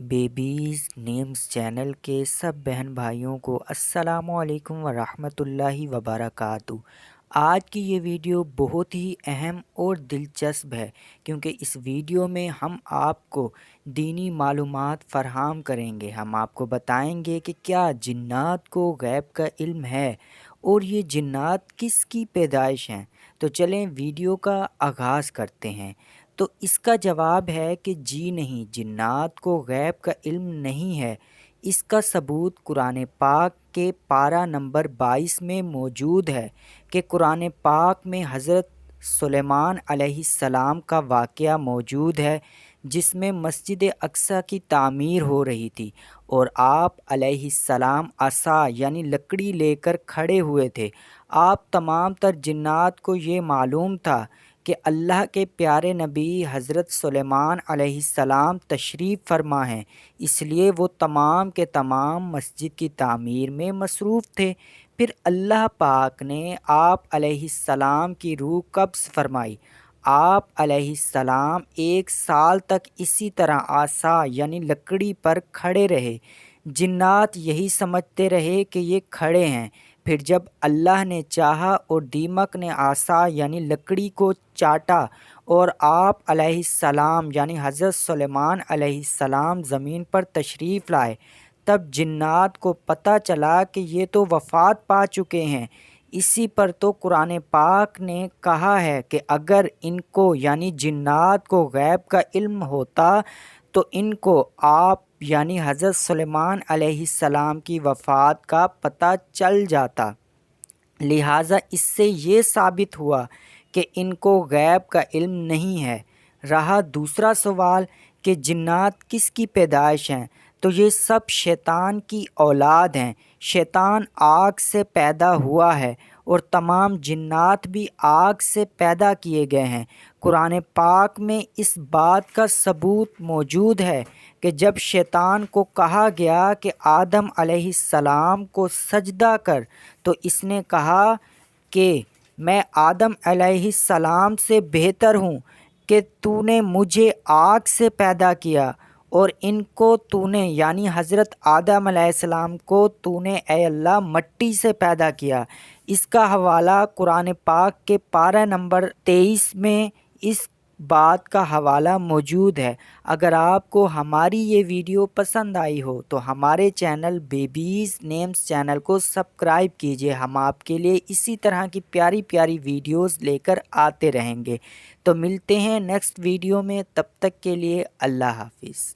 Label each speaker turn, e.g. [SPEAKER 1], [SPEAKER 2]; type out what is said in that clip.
[SPEAKER 1] Babies names channel के सब बहन भाइयों को अस्सलामुअलैकुम वरहमतुल्लाहि वबरकातुहू। आज की ये वीडियो बहुत ही अहम और दिलचस्प है क्योंकि इस वीडियो में हम आपको दीनी मालूमात फ़राहम करेंगे। हम आपको बताएंगे कि क्या जिन्नात को गैब का इल्म है और ये जिन्नात किसकी पैदाइश हैं। तो चलें वीडियो का आगाज़ करते हैं। तो इसका जवाब है कि जी नहीं, जिन्नात को गैब का इल्म नहीं है। इसका सबूत कुरान पाक के पारा नंबर 22 में मौजूद है कि कुरान पाक में हज़रत सुलेमान अलैहिस्सलाम का वाक़या मौजूद है जिसमें मस्जिद अक्सा की तामीर हो रही थी और आप अलैहिस्सलाम असा यानी लकड़ी लेकर खड़े हुए थे। आप तमाम तर जिन्नात को ये मालूम था कि अल्लाह के प्यारे नबी हज़रत सुलेमान अलैहिस्सलाम तशरीफ़ फरमा हैं, इसलिए वो तमाम के तमाम मस्जिद की तामीर में मसरूफ़ थे। फिर अल्लाह पाक ने आप अलैहिस्सलाम की रूह कब्ज़ फरमाई। आप अलैहिस्सलाम 1 साल तक इसी तरह आसा यानी लकड़ी पर खड़े रहे। जिन्नात यही समझते रहे कि ये खड़े हैं। फिर जब अल्लाह ने चाहा और दीमक ने आसा यानी लकड़ी को चाटा और आप अलैहिस्सलाम यानी हज़रत सुलेमान अलैहिस्सलाम ज़मीन पर तशरीफ़ लाए, तब जिन्नात को पता चला कि ये तो वफ़ात पा चुके हैं। इसी पर तो कुरान पाक ने कहा है कि अगर इनको यानी जिन्नात को गैब का इल्म होता तो इनको आप यानी हज़रत सुलेमान अलैहिस्सलाम की वफ़ात का पता चल जाता। लिहाजा इससे ये साबित हुआ कि इनको गैब का इल्म नहीं है। रहा दूसरा सवाल कि जिन्नात किसकी पैदाइश हैं, तो ये सब शैतान की औलाद हैं। शैतान आग से पैदा हुआ है और तमाम जिन्नात भी आग से पैदा किए गए हैं। कुरान पाक में इस बात का सबूत मौजूद है कि जब शैतान को कहा गया कि आदम अलैहिस्सलाम को सजदा कर, तो इसने कहा कि मैं आदम अलैहिस्सलाम से बेहतर हूँ कि तूने मुझे आग से पैदा किया और इनको तूने यानी हज़रत आदम अलैहिस्सलाम को तूने ए अल्लाह मट्टी से पैदा किया। इसका हवाला कुरान पाक के पारा नंबर 23 में इस बात का हवाला मौजूद है। अगर आपको हमारी ये वीडियो पसंद आई हो तो हमारे चैनल बेबीज़ नेम्स चैनल को सब्सक्राइब कीजिए। हम आपके लिए इसी तरह की प्यारी प्यारी वीडियोस लेकर आते रहेंगे। तो मिलते हैं नेक्स्ट वीडियो में, तब तक के लिए अल्लाह हाफिज़।